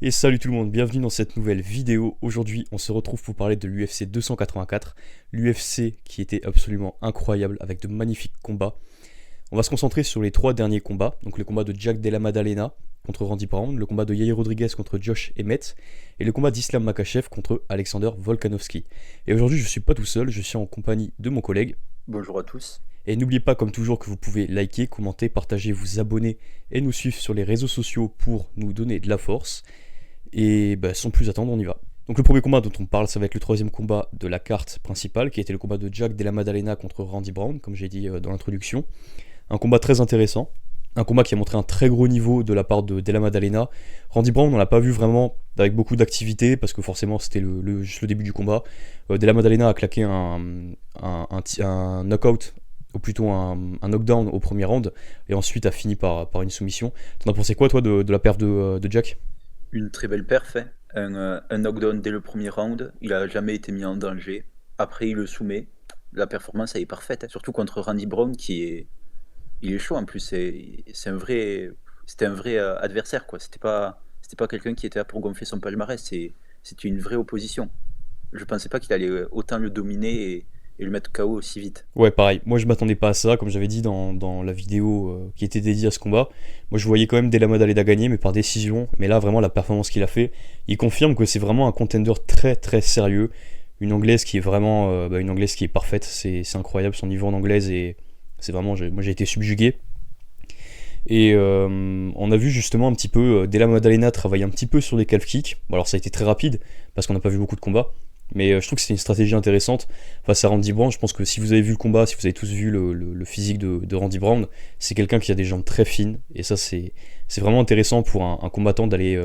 Et salut tout le monde, bienvenue dans cette nouvelle vidéo. Aujourd'hui, on se retrouve pour parler de l'UFC 284, l'UFC qui était absolument incroyable avec de magnifiques combats. On va se concentrer sur les trois derniers combats, donc le combat de Jack Della Maddalena contre Randy Brown, le combat de Yair Rodriguez contre Josh Emmett et le combat d'Islam Makhachev contre Alexander Volkanovski. Et aujourd'hui, je ne suis pas tout seul, je suis en compagnie de mon collègue. Bonjour à tous. Et n'oubliez pas, comme toujours, que vous pouvez liker, commenter, partager, vous abonner et nous suivre sur les réseaux sociaux pour nous donner de la force. Et sans plus attendre, on y va. Donc le premier combat dont on parle, ça va être le troisième combat de la carte principale, qui était le combat de Jack Della Maddalena contre Randy Brown, comme j'ai dit dans l'introduction. Un combat très intéressant, un combat qui a montré un très gros niveau de la part de Della Maddalena. Randy Brown, on l'a pas vu vraiment avec beaucoup d'activité, parce que forcément c'était juste le début du combat. Della Maddalena a claqué un knockout, ou plutôt un knockdown au premier round, et ensuite a fini par une soumission. T'en as pensé quoi toi de la perf de Jack ? Une très belle perf, hein. Un knockdown dès le premier round. Il a jamais été mis en danger. Après, il le soumet. La performance, elle est parfaite, hein. Surtout contre Randy Brown, il est chaud en plus. C'était un vrai adversaire, quoi. C'était pas quelqu'un qui était là pour gonfler son palmarès. C'était une vraie opposition. Je pensais pas qu'il allait autant le dominer et le mettre KO aussi vite. Ouais, pareil. Moi, je m'attendais pas à ça, comme j'avais dit dans la vidéo qui était dédiée à ce combat. Moi, je voyais quand même Della Maddalena gagner, mais par décision. Mais là, vraiment, la performance qu'il a fait, il confirme que c'est vraiment un contender très très sérieux. Une anglaise qui est vraiment, une anglaise qui est parfaite. C'est incroyable son niveau en anglaise et c'est vraiment, moi, j'ai été subjugué. Et on a vu justement un petit peu Della Maddalena travailler un petit peu sur les calf kicks. Bon, alors ça a été très rapide parce qu'on n'a pas vu beaucoup de combats. Mais je trouve que c'est une stratégie intéressante face à Randy Brown. Je pense que si vous avez vu le combat, si vous avez tous vu le physique de Randy Brown, c'est quelqu'un qui a des jambes très fines. Et ça, c'est vraiment intéressant pour un combattant d'aller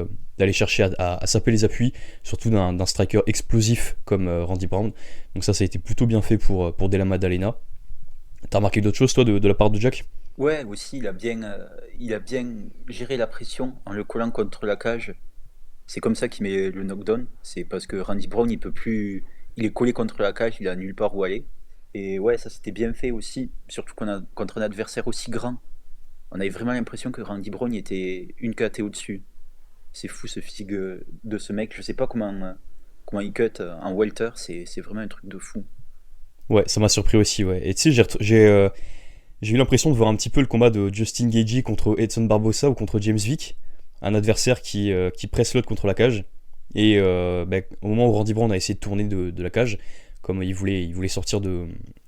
chercher à saper les appuis, surtout d'un striker explosif comme Randy Brown. Donc ça a été plutôt bien fait pour Della Maddalena. T'as remarqué d'autres choses, toi, de la part de Jack ? Ouais, aussi, il a bien géré la pression en le collant contre la cage. C'est comme ça qu'il met le knockdown. C'est parce que Randy Brown, il peut plus. Il est collé contre la cage, il a nulle part où aller. Et ouais, ça c'était bien fait aussi. Surtout contre un adversaire aussi grand. On avait vraiment l'impression que Randy Brown il était une KT au-dessus. C'est fou ce physique de ce mec. Je sais pas comment il cut en welter. C'est vraiment un truc de fou. Ouais, ça m'a surpris aussi, ouais. Et tu sais, j'ai eu l'impression de voir un petit peu le combat de Justin Gaethje contre Edson Barbosa ou contre James Vick, un adversaire qui presse l'autre contre la cage. Et au moment où Randy Brown a essayé de tourner de la cage, comme il voulait sortir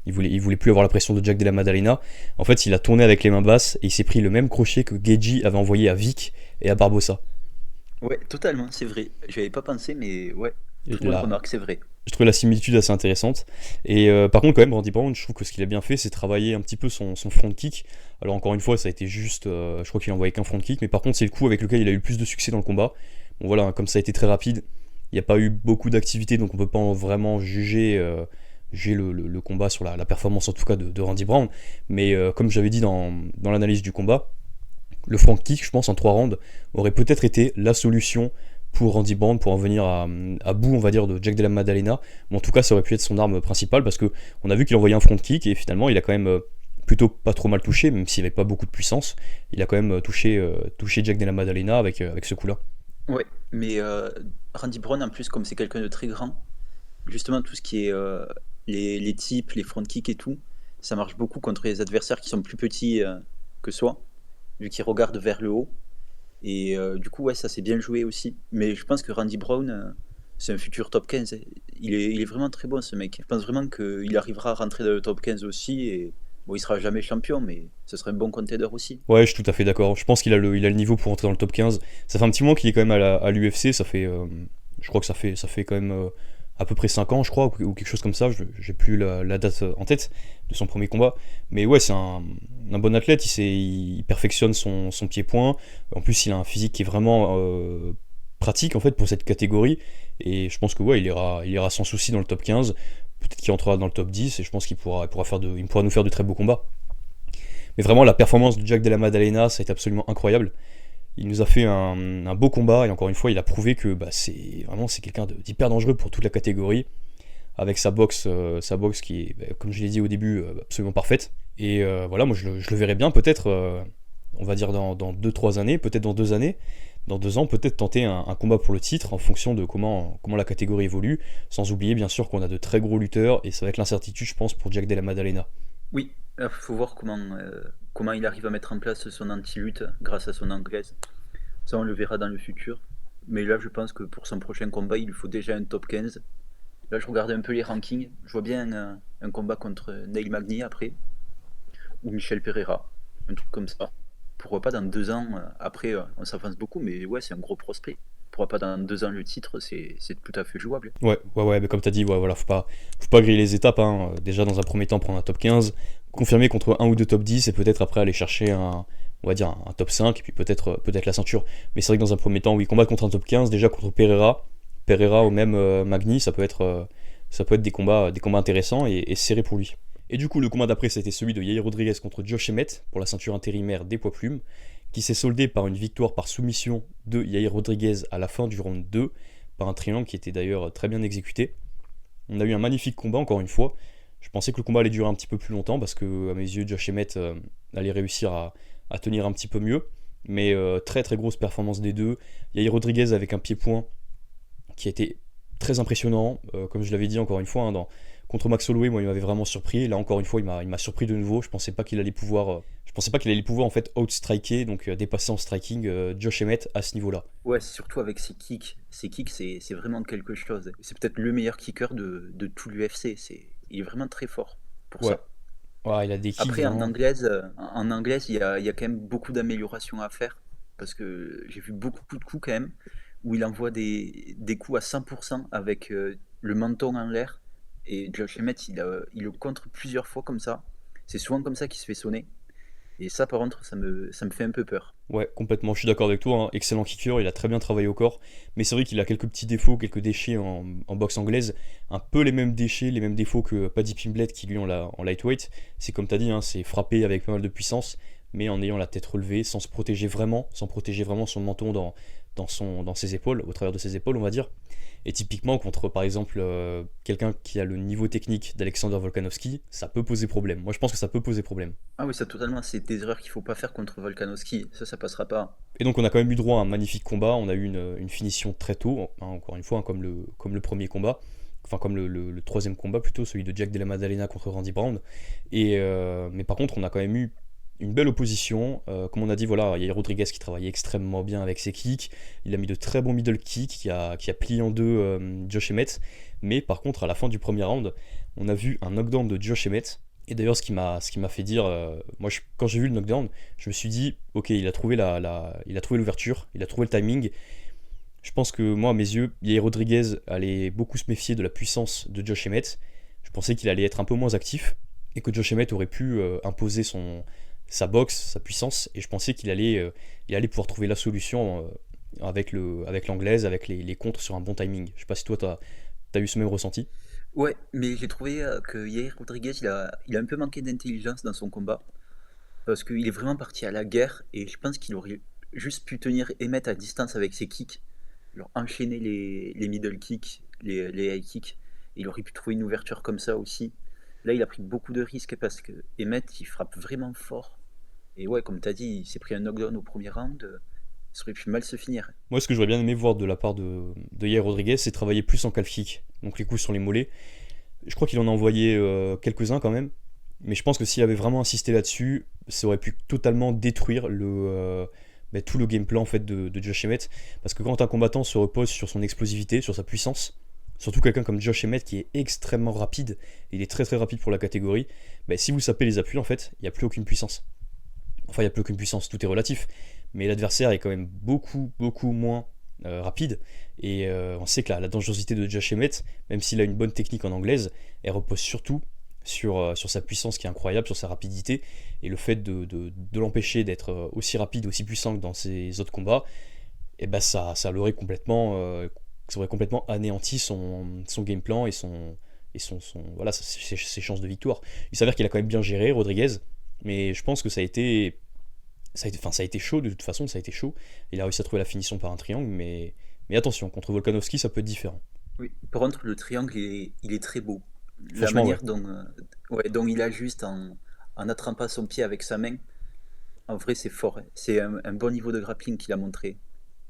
il voulait plus avoir la pression de Jack Della Maddalena. En fait, il a tourné avec les mains basses et il s'est pris le même crochet que Gaethje avait envoyé à Vick et à Barbosa. Ouais, totalement, c'est vrai. J'y avais pas pensé, mais ouais, Et très bonne là, remarque, c'est vrai. je trouvais la similitude assez intéressante. Et par contre, quand même, Randy Brown, je trouve que ce qu'il a bien fait, c'est travailler un petit peu son front kick. Alors, encore une fois, ça a été juste. Je crois qu'il a envoyé qu'un front kick, mais par contre, c'est le coup avec lequel il a eu le plus de succès dans le combat. Bon, voilà, comme ça a été très rapide, il n'y a pas eu beaucoup d'activité, donc on peut pas vraiment juger le combat sur la performance, en tout cas, de Randy Brown. Mais comme j'avais dit dans l'analyse du combat, le front kick, je pense, en 3 rounds, aurait peut-être été la solution pour Randy Brown pour en venir à bout, on va dire, de Jack Della Maddalena. Mais en tout cas, ça aurait pu être son arme principale parce que on a vu qu'il envoyait un front kick et finalement, il a quand même plutôt pas trop mal touché, même s'il n'y avait pas beaucoup de puissance. Il a quand même touché Jack Della Maddalena avec ce coup-là. Ouais, mais Randy Brown, en plus, comme c'est quelqu'un de très grand, justement, tout ce qui est les tips, les front kicks et tout, ça marche beaucoup contre les adversaires qui sont plus petits que soi, vu qu'ils regardent vers le haut. Et du coup, ouais, ça c'est bien joué aussi. Mais je pense que Randy Brown, c'est un futur top 15. Il est vraiment très bon ce mec. Je pense vraiment qu'il arrivera à rentrer dans le top 15 aussi. Et bon, il sera jamais champion, mais ce serait un bon contender aussi. Ouais, je suis tout à fait d'accord. Je pense qu'il a le niveau pour entrer dans le top 15. Ça fait un petit moment qu'il est quand même à l'UFC. Je crois que ça fait quand même à peu près 5 ans, je crois, ou quelque chose comme ça. J'ai plus la date en tête de son premier combat. Mais ouais, c'est un bon athlète. Il perfectionne son pied-point. En plus, il a un physique qui est vraiment pratique en fait pour cette catégorie. Et je pense que ouais, il ira sans souci dans le top 15. Peut-être qu'il entrera dans le top 10 et je pense qu'il pourra nous faire de très beaux combats. Mais vraiment, la performance de Jack Della Maddalena, ça a été absolument incroyable. Il nous a fait un beau combat et encore une fois, il a prouvé que c'est quelqu'un d'hyper dangereux pour toute la catégorie, avec sa boxe qui est, comme je l'ai dit au début, absolument parfaite. Et voilà, moi je le verrais bien peut-être, on va dire dans 2-3 années, peut-être dans 2 années, dans 2 ans, peut-être tenter un combat pour le titre en fonction de comment la catégorie évolue, sans oublier bien sûr qu'on a de très gros lutteurs, et ça va être l'incertitude, je pense, pour Jack Della Maddalena. Oui, il faut voir comment il arrive à mettre en place son anti-lutte grâce à son anglaise. Ça, on le verra dans le futur. Mais là, je pense que pour son prochain combat, il lui faut déjà un top 15. Là, je regardais un peu les rankings. Je vois bien un combat contre Neil Magny après, ou Michel Pereira, un truc comme ça. Pourquoi pas dans 2 ans, après, on s'avance beaucoup, mais ouais, c'est un gros prospect. Pourquoi pas dans 2 ans le titre, c'est tout à fait jouable. Ouais, mais comme t'as dit, ouais, voilà, faut pas griller les étapes, hein. Déjà, dans un premier temps, prendre un top 15, confirmer contre un ou deux top 10, et peut-être après aller chercher on va dire, un top 5, et puis peut-être la ceinture. Mais c'est vrai que dans un premier temps, oui, combattre contre un top 15, déjà contre Pereira ou même Magny, ça peut être des combats intéressants et serrés pour lui. Et du coup, le combat d'après, c'était celui de Yair Rodriguez contre Josh Emmett pour la ceinture intérimaire des poids plumes, qui s'est soldé par une victoire par soumission de Yair Rodriguez à la fin du round 2, par un triangle qui était d'ailleurs très bien exécuté. On a eu un magnifique combat, encore une fois. Je pensais que le combat allait durer un petit peu plus longtemps, parce que, à mes yeux, Josh Emmett allait réussir à tenir un petit peu mieux. Mais très très grosse performance des deux. Yair Rodriguez avec un pied-point qui a été très impressionnant. Comme je l'avais dit encore une fois, hein, contre Max Holloway, moi il m'avait vraiment surpris. Là encore une fois, il m'a surpris de nouveau. Je pensais pas qu'il allait pouvoir en fait outstriker, donc dépasser en striking Josh Emmett à ce niveau-là. Ouais, c'est surtout avec ses kicks. Ses kicks, c'est vraiment quelque chose. C'est peut-être le meilleur kicker de tout l'UFC. Il est vraiment très fort pour Ouais, ça. ouais, il a des kicks Après, vraiment. en anglaise, il y a quand même beaucoup d'améliorations à faire. Parce que j'ai vu beaucoup de coups quand même, où il envoie des coups à 100% avec le menton en l'air. Et Josh Emmett, il le contre plusieurs fois comme ça. C'est souvent comme ça qu'il se fait sonner. Et ça, par contre, ça me fait un peu peur. Ouais, complètement, je suis d'accord avec toi, hein. Excellent kicker, il a très bien travaillé au corps, mais c'est vrai qu'il a quelques petits défauts, quelques déchets en boxe anglaise, un peu les mêmes déchets, les mêmes défauts que Paddy Pimblett qui lui en lightweight. C'est comme tu as dit, hein, c'est frapper avec pas mal de puissance, mais en ayant la tête relevée, sans protéger vraiment son menton dans ses épaules, au travers de ses épaules, on va dire. Et typiquement, contre par exemple quelqu'un qui a le niveau technique d'Alexander Volkanovski, ça peut poser problème. Moi je pense que ça peut poser problème. Ah oui, ça totalement, c'est des erreurs qu'il faut pas faire contre Volkanovski. Ça passera pas. Et donc on a quand même eu droit à un magnifique combat, on a eu une finition très tôt, hein, encore une fois, hein, comme le premier combat, enfin comme le troisième combat plutôt, celui de Jack Della Maddalena contre Randy Brown. Mais par contre on a quand même eu une belle opposition, comme on a dit, voilà, il y a Rodriguez qui travaillait extrêmement bien avec ses kicks, il a mis de très bons middle kicks qui a plié en deux Josh Emmett, mais par contre à la fin du premier round, on a vu un knockdown de Josh Emmett. Et d'ailleurs, ce qui m'a fait dire, moi, quand j'ai vu le knockdown, je me suis dit, ok, il a trouvé l'ouverture, il a trouvé le timing. Je pense que moi, à mes yeux, Yair Rodriguez allait beaucoup se méfier de la puissance de Josh Emmett. Je pensais qu'il allait être un peu moins actif et que Josh Emmett aurait pu imposer sa boxe, sa puissance. Et je pensais qu'il allait pouvoir trouver la solution avec l'anglaise, avec les contres sur un bon timing. Je sais pas si toi, t'as eu ce même ressenti. Ouais, mais j'ai trouvé que Yair Rodriguez, il a un peu manqué d'intelligence dans son combat. Parce qu'il est vraiment parti à la guerre. Et je pense qu'il aurait juste pu tenir et mettre à distance avec ses kicks. Alors, enchaîner les middle kicks, les high kicks. Et il aurait pu trouver une ouverture comme ça aussi. Là, il a pris beaucoup de risques parce que Emmett, il frappe vraiment fort. Et ouais, comme tu as dit, il s'est pris un knockdown au premier round. Ça aurait pu mal se finir. Moi, ce que j'aurais bien aimé voir de la part de Yair Rodriguez, c'est travailler plus en calf kick, donc les coups sur les mollets. Je crois qu'il en a envoyé quelques-uns quand même, mais je pense que s'il avait vraiment insisté là-dessus, ça aurait pu totalement détruire tout le game plan en fait, de Josh Emmett. Parce que quand un combattant se repose sur son explosivité, sur sa puissance, surtout quelqu'un comme Josh Emmett qui est extrêmement rapide, il est très très rapide pour la catégorie, si vous sapez les appuis, en fait, il n'y a plus aucune puissance. Enfin, il n'y a plus aucune puissance, tout est relatif, mais l'adversaire est quand même beaucoup, beaucoup moins rapide. Et on sait que la dangerosité de Josh Emmett, même s'il a une bonne technique en anglaise, elle repose surtout sur sa puissance qui est incroyable, sur sa rapidité. Et le fait de l'empêcher d'être aussi rapide, aussi puissant que dans ses autres combats, et ça aurait complètement anéanti son game plan voilà, ses chances de victoire. Il s'avère qu'il a quand même bien géré, Rodriguez, mais je pense que ça a été chaud, de toute façon, ça a été chaud. Il a réussi à trouver la finition par un triangle, mais attention, contre Volkanovski, ça peut être différent. Oui, par contre, le triangle, il est très beau. La Franchement, ouais. manière dont il ajuste en attrapant son pied avec sa main, en vrai, c'est fort, hein. C'est un bon niveau de grappling qu'il a montré.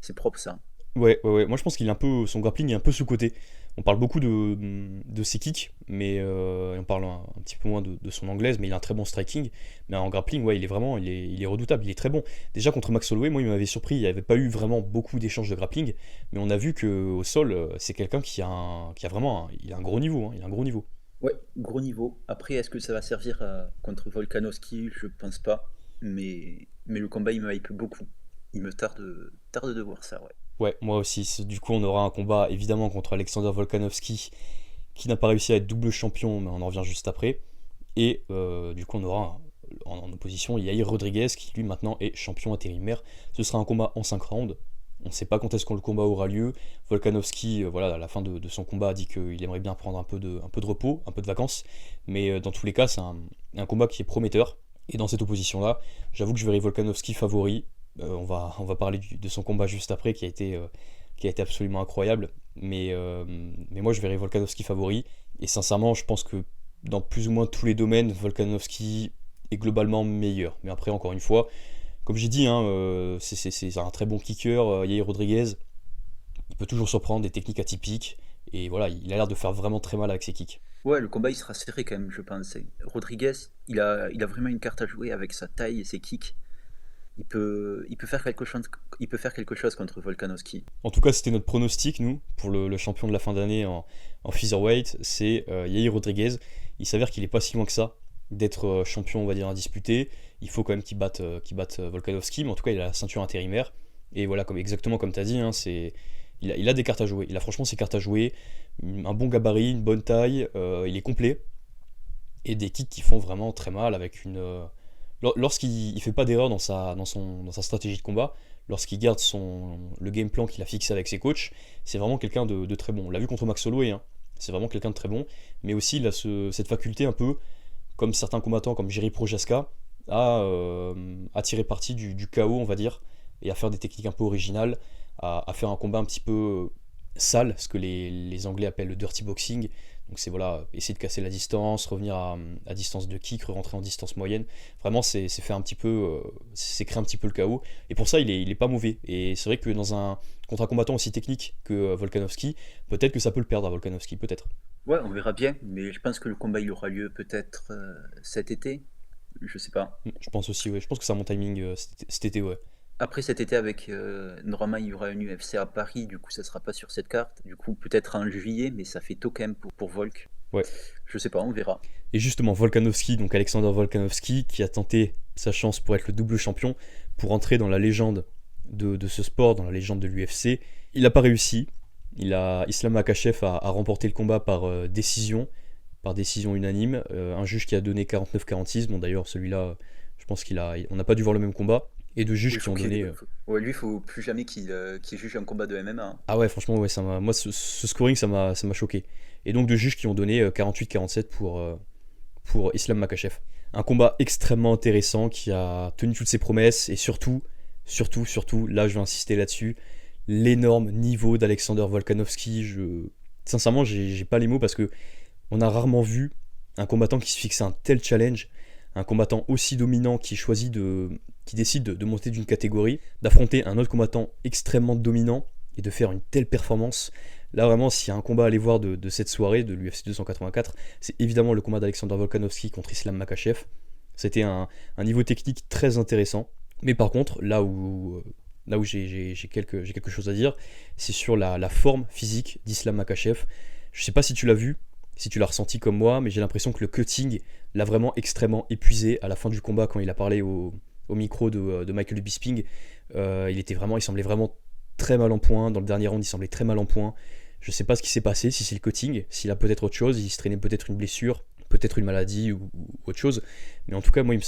C'est propre ça. Ouais. Moi, je pense qu'il est un peu, son grappling est un peu sous-coté. On parle beaucoup de ses kicks, mais on parle un petit peu moins de son anglaise, mais il a un très bon striking. Mais en grappling, ouais, il est redoutable, il est très bon. Déjà contre Max Holloway, moi, il m'avait surpris. Il n'y avait pas eu vraiment beaucoup d'échanges de grappling, mais on a vu que au sol, c'est quelqu'un qui a vraiment, il a un gros niveau, hein, il a un gros niveau. Ouais, gros niveau. Après, est-ce que ça va servir contre Volkanovski? Je pense pas. Mais le combat, il me hype beaucoup. Il me tarde de voir ça, ouais. Ouais, moi aussi. Du coup, on aura un combat évidemment contre Alexander Volkanovski, qui n'a pas réussi à être double champion, mais on en revient juste après. Et du coup, on aura en opposition Yair Rodriguez, qui lui maintenant est champion intérimaire. Ce sera un combat en 5 rounds. On ne sait pas quand est-ce que le combat aura lieu. Volkanovski, voilà, à la fin de son combat, a dit qu'il aimerait bien prendre un peu de repos, un peu de vacances. Mais dans tous les cas, c'est un combat qui est prometteur. Et dans cette opposition-là, j'avoue que je verrai Volkanovski favori. On va parler de son combat juste après, qui a été absolument incroyable. Mais moi, je verrai Volkanovski favori. Et sincèrement, je pense que dans plus ou moins tous les domaines, Volkanovski est globalement meilleur. Mais après, encore une fois, comme j'ai dit, hein, c'est un très bon kicker, Yair Rodriguez. Il peut toujours surprendre des techniques atypiques. Et voilà, il a l'air de faire vraiment très mal avec ses kicks. Ouais, le combat, il sera serré quand même, je pense. Rodriguez, il a vraiment une carte à jouer avec sa taille et ses kicks. Il peut faire quelque chose, il peut faire quelque chose contre Volkanovski. En tout cas, c'était notre pronostic, nous, pour le champion de la fin d'année en featherweight, c'est Yair Rodriguez. Il s'avère qu'il est pas si loin que ça d'être champion, on va dire, indisputé. Il faut quand même qu'il batte Volkanovski, mais en tout cas, il a la ceinture intérimaire. Et voilà, exactement comme tu as dit, hein, il a des cartes à jouer. Il a franchement ses cartes à jouer. Un bon gabarit, une bonne taille, il est complet. Et des kicks qui font vraiment très mal avec lorsqu'il ne fait pas d'erreur dans sa stratégie de combat, lorsqu'il garde le game plan qu'il a fixé avec ses coachs, c'est vraiment quelqu'un de très bon. On l'a vu contre Max Holloway, hein. C'est vraiment quelqu'un de très bon, mais aussi il a cette faculté un peu, comme certains combattants comme Jiri Prochaska, à tirer parti du chaos, on va dire, et à faire des techniques un peu originales, à faire un combat un petit peu sale, ce que les Anglais appellent le dirty boxing. Donc c'est voilà, essayer de casser la distance, revenir à distance de kick, rentrer en distance moyenne. Vraiment, c'est faire un petit peu, c'est créer un petit peu le chaos. Et pour ça, il est pas mauvais. Et c'est vrai que contre un combattant aussi technique que Volkanovski, peut-être que ça peut le perdre à Volkanovski, peut-être. Ouais, on verra bien, mais je pense que le combat, il aura lieu peut-être cet été. Je sais pas. Je pense aussi, ouais. Je pense que c'est à mon timing cet été, ouais. Après cet été, avec normalement, il y aura une UFC à Paris, du coup, ça sera pas sur cette carte. Du coup, peut-être en juillet, mais ça fait tôt quand même pour Volk. Ouais. Je sais pas, on verra. Et justement, Volkanovski, donc Alexander Volkanovski, qui a tenté sa chance pour être le double champion, pour entrer dans la légende de ce sport, dans la légende de l'UFC. Il n'a pas réussi. Islam Makhachev a remporté le combat par décision unanime. Un juge qui a donné 49-46. Bon, d'ailleurs, celui-là, je pense on n'a pas dû voir le même combat. Et de juges Oui, qui ont donné. Ouais, lui, il faut plus jamais qu'il juge un combat de MMA, hein. Ah ouais, franchement, ouais, moi, ce scoring, ça m'a choqué. Et donc de juges qui ont donné 48-47 pour Islam Makhachev. Un combat extrêmement intéressant qui a tenu toutes ses promesses et surtout, là je vais insister là-dessus, l'énorme niveau d'Alexander Volkanovski. Sincèrement, j'ai pas les mots parce que on a rarement vu un combattant qui se fixe un tel challenge, un combattant aussi dominant qui décide de monter d'une catégorie, d'affronter un autre combattant extrêmement dominant et de faire une telle performance. Là vraiment, s'il y a un combat à aller voir de cette soirée de l'UFC 284, c'est évidemment le combat d'Alexander Volkanovski contre Islam Makhachev. C'était un niveau technique très intéressant. Mais par contre, là où j'ai quelque chose à dire, c'est sur la forme physique d'Islam Makhachev. Je sais pas si tu l'as vu, si tu l'as ressenti comme moi, mais j'ai l'impression que le cutting l'a vraiment extrêmement épuisé à la fin du combat quand il a parlé au micro de Michael Bisping. Il semblait vraiment très mal en point. Dans le dernier round, il semblait très mal en point. Je sais pas ce qui s'est passé, si c'est le cutting, s'il a peut-être autre chose, il se traînait peut-être une blessure, peut-être une maladie ou autre chose. Mais en tout cas, moi, il me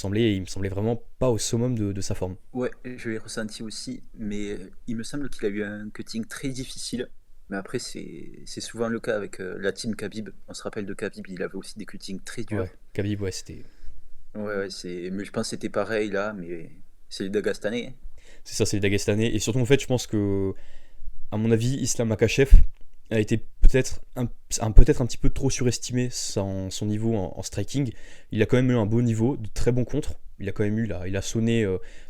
semblait vraiment pas au summum de sa forme. Ouais, je l'ai ressenti aussi, mais il me semble qu'il a eu un cutting très difficile. Mais après, c'est souvent le cas avec la team Khabib. On se rappelle de Khabib, il avait aussi des cuttings très durs. Ouais, Khabib, ouais, c'était... Ouais, mais je pense que c'était pareil là, mais c'est les Dagestanais, hein. C'est ça, c'est les Dagestanais. Et surtout, en fait, je pense que, à mon avis, Islam Makhachev a été peut-être un petit peu trop surestimé son niveau en striking. Il a quand même eu un beau niveau, de très bons contres. Il a quand même eu, il a sonné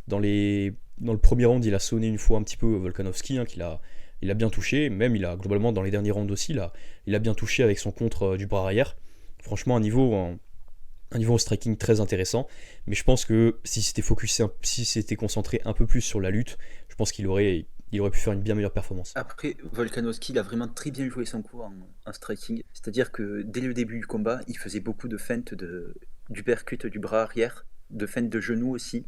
dans les dans le premier round, il a sonné une fois un petit peu Volkanovski, hein, il a bien touché. Même, il a globalement, dans les derniers rounds aussi, il a bien touché avec son contre du bras arrière. Franchement, un niveau en striking très intéressant. Mais je pense que si c'était concentré un peu plus sur la lutte, je pense il aurait pu faire une bien meilleure performance. Après, Volkanovski, il a vraiment très bien joué son coup en striking. C'est-à-dire que dès le début du combat, il faisait beaucoup de feintes du percute du bras arrière, de feintes de genoux aussi.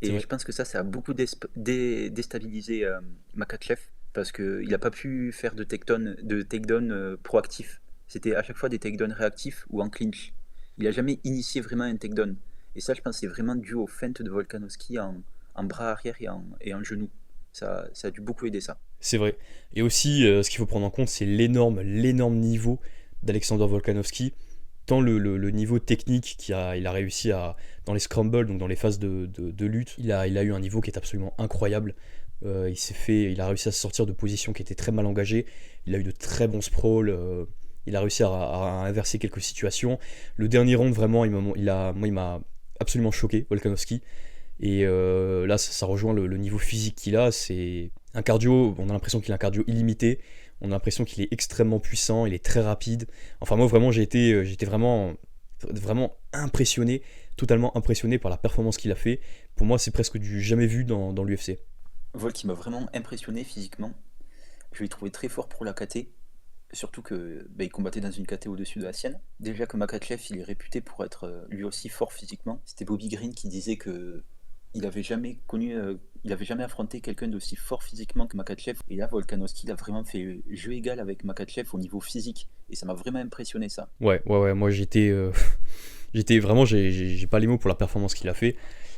C'est Et vrai. je pense que ça a beaucoup déstabilisé Makhachev parce qu'il n'a pas pu faire de takedown proactif. C'était à chaque fois des takedowns réactifs ou en clinch. Il n'a jamais initié vraiment un takedown. Et ça, je pense, c'est vraiment dû aux feintes de Volkanovski en bras arrière et en genou. Ça a dû beaucoup aider ça. C'est vrai. Et aussi, ce qu'il faut prendre en compte, c'est l'énorme niveau d'Alexander Volkanovski. Tant le niveau technique il a réussi dans les scrambles, donc dans les phases de lutte, il a eu un niveau qui est absolument incroyable. Il a réussi à se sortir de positions qui étaient très mal engagées. Il a eu de très bons sprawls. Il a réussi à inverser quelques situations. Le dernier round, vraiment, il m'a absolument choqué, Volkanovski. Et là, ça rejoint le niveau physique qu'il a. C'est un cardio, on a l'impression qu'il a un cardio illimité. On a l'impression qu'il est extrêmement puissant, il est très rapide. Enfin, moi, vraiment, j'étais vraiment impressionné, totalement impressionné par la performance qu'il a fait. Pour moi, c'est presque du jamais vu dans l'UFC. Volk qui m'a vraiment impressionné physiquement. Je l'ai trouvé très fort pour la KT. Surtout que il combattait dans une KT au-dessus de la sienne. Déjà que Makhachev, il est réputé pour être lui aussi fort physiquement. C'était Bobby Green qui disait que il avait jamais affronté quelqu'un d'aussi fort physiquement que Makhachev. Et là, Volkanovski, il a vraiment fait jeu égal avec Makhachev au niveau physique. Et ça m'a vraiment impressionné ça. Ouais, moi j'étais vraiment, j'ai pas les mots pour la performance qu'il a fait.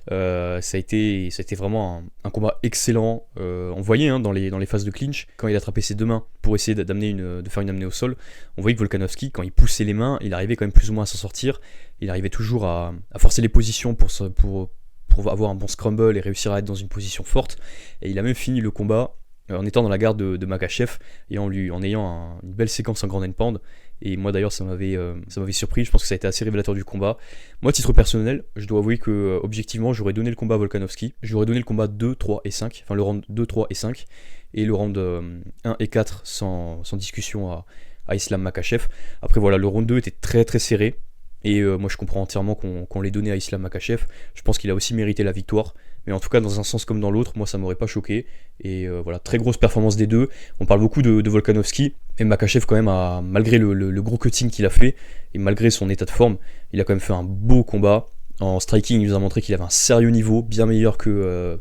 Ça a été vraiment un combat excellent. On voyait hein, dans les phases de clinch, quand il attrapait ses deux mains pour essayer de faire une amenée au sol, on voyait que Volkanovski, quand il poussait les mains, il arrivait quand même plus ou moins à s'en sortir. Il arrivait toujours à forcer les positions pour avoir un bon scramble et réussir à être dans une position forte. Et il a même fini le combat en étant dans la garde de Makhachev et en ayant une belle séquence en ground and pound. Et moi d'ailleurs ça m'avait surpris, je pense que ça a été assez révélateur du combat. Moi à titre personnel, je dois avouer que objectivement j'aurais donné le combat à Volkanovski. J'aurais donné le combat 2, 3 et 5, enfin le round 2, 3 et 5, et le round 1 et 4 sans discussion à Islam Makhachev. Après voilà, le round 2 était très très serré. Et moi je comprends entièrement qu'on l'ait donné à Islam Makhachev. Je pense qu'il a aussi mérité la victoire. Mais en tout cas, dans un sens comme dans l'autre, moi ça m'aurait pas choqué. Et voilà, très grosse performance des deux. On parle beaucoup de Volkanovski. Mais Makhachev, quand même, malgré le gros cutting qu'il a fait, et malgré son état de forme, il a quand même fait un beau combat. En striking, il nous a montré qu'il avait un sérieux niveau, bien meilleur que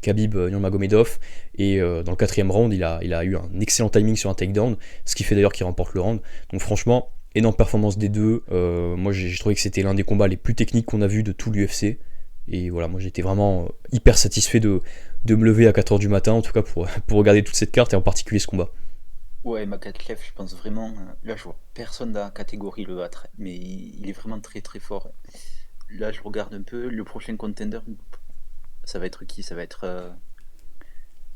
Khabib Nurmagomedov. Et dans le quatrième round, il a eu un excellent timing sur un takedown. Ce qui fait d'ailleurs qu'il remporte le round. Donc franchement, énorme performance des deux. Moi j'ai trouvé que c'était l'un des combats les plus techniques qu'on a vu de tout l'UFC. Et voilà, moi j'étais vraiment hyper satisfait de me lever à 4h du matin, en tout cas pour regarder toute cette carte et en particulier ce combat. Ouais, Makhachev, je pense vraiment. Là, je vois personne dans la catégorie le battre. Mais il est vraiment très très fort. Là, je regarde un peu. Le prochain contender, ça va être qui? Ça va être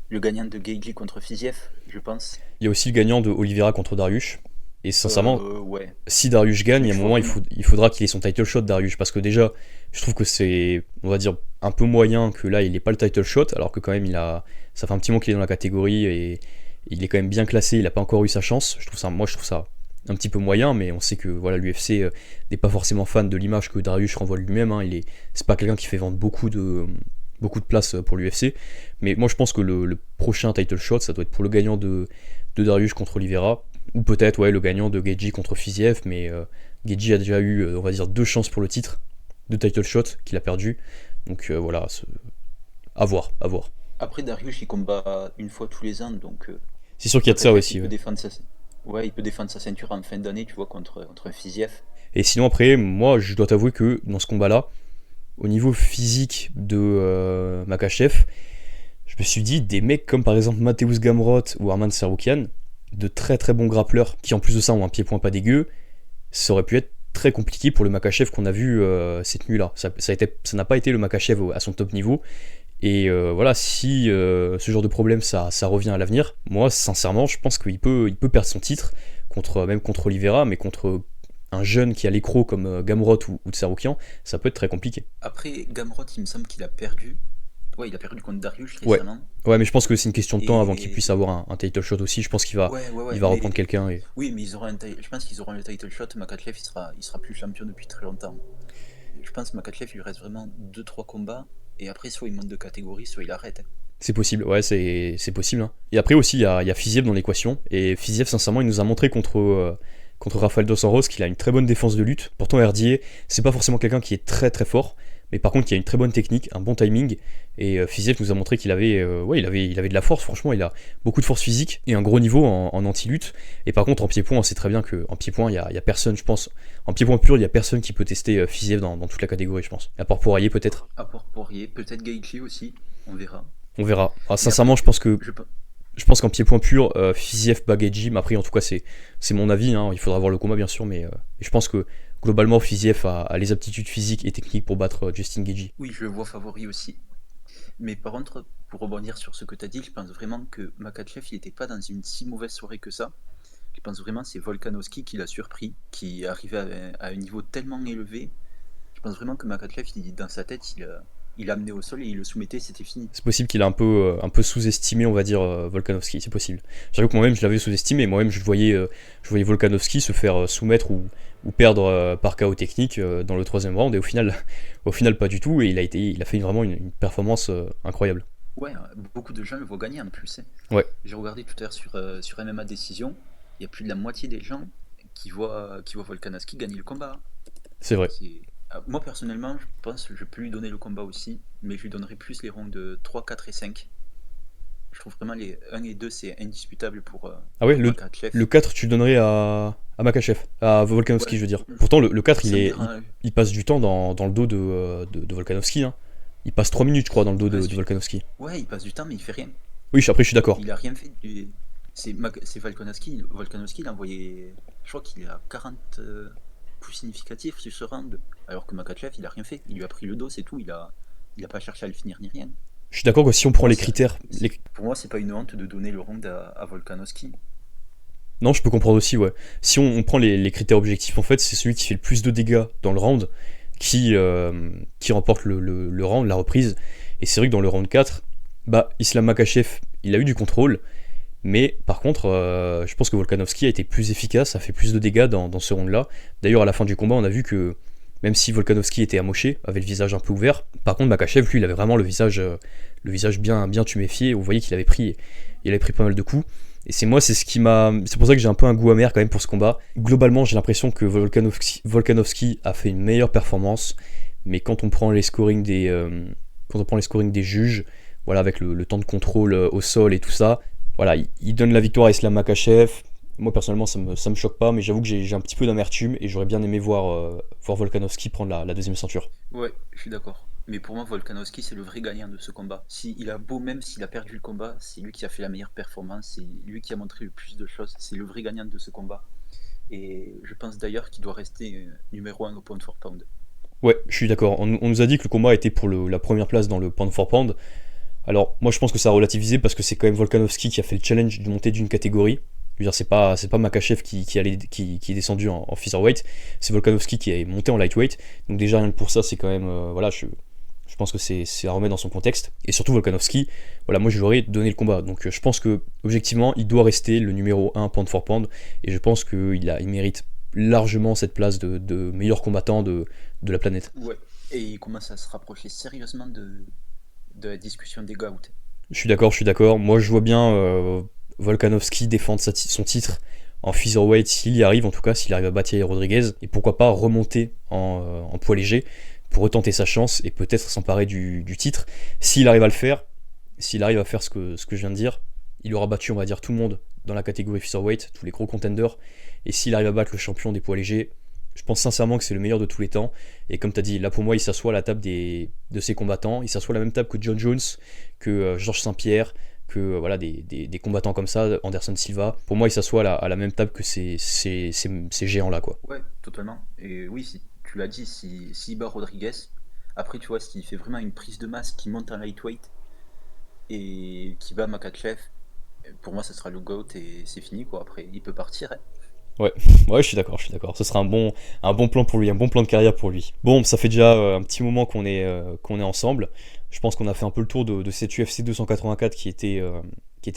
le gagnant de Gaethje contre Fiziev, je pense. Il y a aussi le gagnant de Oliveira contre Dariush. Et sincèrement, Ouais. si Dariush gagne, Mais à un tu vois moment vraiment. il faudra qu'il ait son title shot Dariush. Parce que déjà, je trouve que c'est, on va dire, un peu moyen que là il n'ait pas le title shot. Alors que quand même, ça fait un petit moment qu'il est dans la catégorie et il est quand même bien classé. Il n'a pas encore eu sa chance. Moi je trouve ça un petit peu moyen. Mais on sait que voilà, l'UFC n'est pas forcément fan de l'image que Dariush renvoie lui-même. Hein. C'est pas quelqu'un qui fait vendre beaucoup de place pour l'UFC. Mais moi je pense que le prochain title shot, ça doit être pour le gagnant de Dariush contre Oliveira. Ou peut-être ouais, le gagnant de Gaethje contre Fiziev. Mais Gaethje a déjà eu, on va dire, 2 chances pour le titre de title shot qu'il a perdu. Donc voilà, à voir, à voir. Après, Darius, il combat une fois tous les ans. Donc, C'est sûr qu'il y a de ça Makhachev, aussi. il peut Ouais. défendre sa ceinture en fin d'année, tu vois, contre un Fiziev. Et sinon après, moi je dois t'avouer que dans ce combat-là, au niveau physique de Makhachev, je me suis dit, des mecs comme par exemple Mateusz Gamrot ou Arman Tsarukyan, de très très bons grappleurs, qui en plus de ça ont un pied-point pas dégueu, ça aurait pu être très compliqué pour le Makhachev qu'on a vu cette nuit-là. Ça n'a pas été le Makhachev à son top niveau. Et voilà, si ce genre de problème ça revient à l'avenir, moi sincèrement je pense qu'il peut perdre son titre, même contre Oliveira, mais contre un jeune qui a l'écro comme Gamrot ou Tsarukyan, ça peut être très compliqué. Après, Gamrot, il me semble qu'il a perdu Ouais, il a perdu contre Darius Ouais. récemment. Ouais, mais je pense que c'est une question de temps avant qu'il Et puisse avoir un title shot aussi. Je pense ouais, ouais, il ouais, va reprendre mais quelqu'un et. oui, mais je pense qu'ils auront le title shot. Makachev, il sera plus champion depuis très longtemps. Je pense que Makachev, il lui reste vraiment deux trois combats. Et après, soit il monte de catégorie, soit il arrête, hein. C'est possible, ouais, c'est possible, hein. Et après aussi, il y a Fiziev dans l'équation. Et Fiziev, sincèrement, il nous a montré contre Rafael Dos Anjos qu'il a une très bonne défense de lutte. Pourtant, RDA, c'est pas forcément quelqu'un qui est très très fort. Mais par contre, il a une très bonne technique, un bon timing. Et Fiziev nous a montré qu'il avait, ouais, il avait de la force. Franchement, il a beaucoup de force physique et un gros niveau en anti-lutte. Et par contre, en pied-point, on sait très bien qu'en pied-point, il y a personne, je pense. En pied-point pur, il y a personne qui peut tester Fiziev dans toute la catégorie, je pense. À part Poirier, peut-être. À part Poirier, peut-être Gaethje aussi, on verra. On verra. Ah, Mais après, sincèrement, je, je pense qu'en pied-point pur, Fiziev bat Gaethje. Mais après, en tout cas, c'est mon avis, hein. Il faudra voir le combat, bien sûr. Mais je pense que globalement, Fiziev a les aptitudes physiques et techniques pour battre Justin Gaethje. oui, je le vois favori aussi. Mais par contre, pour rebondir sur ce que tu as dit, je pense vraiment que Makhachev, il n'était pas dans une si mauvaise soirée que ça. Je pense vraiment que c'est Volkanovski qui l'a surpris, qui arrivait à un niveau tellement élevé. Je pense vraiment que Makhachev, dans sa tête, il l'a amené au sol et il le soumettait, c'était fini. C'est possible qu'il a un peu sous-estimé, on va dire, Volkanovski. C'est possible. J'avoue que moi-même, je l'avais sous-estimé. Moi-même, je voyais Volkanovski se faire soumettre ou perdre par KO technique dans le troisième round. Et au final, pas du tout. Et il a fait vraiment une performance incroyable. Ouais, beaucoup de gens le voient gagner en plus, hein. Ouais, J'ai regardé tout à l'heure sur MMA Décision, il y a plus de la moitié des gens qui voient Volkanovski gagner le combat. c'est vrai. Moi personnellement, je pense que je peux lui donner le combat aussi, mais je lui donnerai plus les rounds de 3, 4 et 5. Je trouve vraiment les 1 et 2 c'est indiscutable Ah ouais, pour Makhachev. le 4, tu le donnerais à Makachev, à Ouais, Volkanovski, je veux dire. Pourtant, le 4, ça me dérange. il passe du temps dans le dos de Volkanovski, hein. Il passe 3 minutes, je crois, dans le dos Il passe de du... Volkanovski. Ouais, il passe du temps, mais il fait rien. Oui, après, je suis d'accord. Il a rien fait. C'est Volkanovski. Volkanovski, il a envoyé. Je crois qu'il est à 40 coups significatifs sur ce round. Alors que Makhachev, il a rien fait. Il lui a pris le dos, c'est tout. Il a pas cherché à le finir ni rien. Je suis d'accord que si on Pour prend moi, les critères. pour moi, c'est pas une honte de donner le round à Volkanovski. Non, je peux comprendre aussi, ouais. Si on prend les critères objectifs, en fait, c'est celui qui fait le plus de dégâts dans le round qui remporte le round, la reprise. Et c'est vrai que dans le round 4, bah, Islam Makhachev, il a eu du contrôle. Mais par contre, je pense que Volkanovski a été plus efficace, a fait plus de dégâts dans ce round-là. D'ailleurs, à la fin du combat, on a vu que même si Volkanovski était amoché, avait le visage un peu ouvert, par contre, Makhachev, lui, il avait vraiment le visage bien tuméfié. Vous voyez il avait pris pas mal de coups. Et c'est pour ça que j'ai un peu un goût amer quand même pour ce combat. Globalement, j'ai l'impression que Volkanovski a fait une meilleure performance, mais quand on prend les scorings des juges, voilà, avec le temps de contrôle au sol et tout ça, voilà, il donne la victoire à Islam Makhachev. Moi personnellement, ça me choque pas, mais j'avoue que j'ai un petit peu d'amertume et j'aurais bien aimé voir Volkanovski prendre la deuxième ceinture. Ouais, je suis d'accord. Mais pour moi, Volkanovski, c'est le vrai gagnant de ce combat. Même s'il a perdu le combat, c'est lui qui a fait la meilleure performance, c'est lui qui a montré le plus de choses, c'est le vrai gagnant de ce combat. Et je pense d'ailleurs qu'il doit rester numéro 1 au pound for pound. Ouais, je suis d'accord. On nous a dit que le combat était pour la première place dans le pound for pound. Alors, moi je pense que ça a relativisé parce que c'est quand même Volkanovski qui a fait le challenge de monter d'une catégorie. Je veux dire, c'est pas Makhachev qui est descendu en featherweight, c'est Volkanovski qui est monté en lightweight. Donc déjà rien que pour ça, c'est quand même voilà, je pense que c'est à remettre dans son contexte. Et surtout Volkanovski, voilà, moi je lui aurais donné le combat. Donc je pense que objectivement, il doit rester le numéro 1 pound for pound et je pense il mérite largement cette place de meilleur combattant de la planète. Ouais. Et il commence à se rapprocher sérieusement de la discussion des GOAT. Je suis d'accord. Moi je vois bien Volkanovski défendre son titre en featherweight s'il y arrive, en tout cas s'il arrive à battre Yair Rodriguez, et pourquoi pas remonter en poids léger pour retenter sa chance et peut-être s'emparer du titre. S'il arrive à le faire, s'il arrive à faire ce que je viens de dire, il aura battu, on va dire, tout le monde dans la catégorie featherweight, tous les gros contenders, et s'il arrive à battre le champion des poids légers, je pense sincèrement que c'est le meilleur de tous les temps. Et comme tu as dit, là pour moi, il s'assoit à la table de ses combattants. Il s'assoit à la même table que John Jones, que Georges Saint-Pierre, que voilà, des combattants comme ça, Anderson Silva. Pour moi, il s'assoit à la même table que ces géants-là, quoi. Ouais, totalement. Et oui, si tu l'as dit, si bat Rodriguez, après tu vois, s'il fait vraiment une prise de masse qui monte en lightweight et qui bat Makhachev, pour moi ça sera le GOAT et c'est fini quoi. Après, il peut partir, hein. Ouais, ouais, je suis d'accord, je suis d'accord. Ce sera un bon plan pour lui, un bon plan de carrière pour lui. Bon, ça fait déjà un petit moment qu'on est ensemble. Je pense qu'on a fait un peu le tour de cet UFC 284 qui était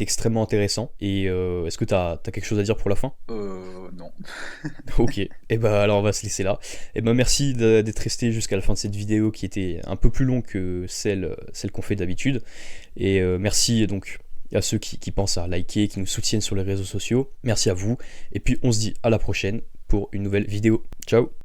extrêmement intéressant. Et est-ce que t'as quelque chose à dire pour la fin? Non. Ok, et bah alors on va se laisser là. Et bah merci d'être resté jusqu'à la fin de cette vidéo qui était un peu plus longue que celle qu'on fait d'habitude. Et merci donc à ceux qui pensent à liker, qui nous soutiennent sur les réseaux sociaux. Merci à vous. Et puis on se dit à la prochaine pour une nouvelle vidéo. Ciao!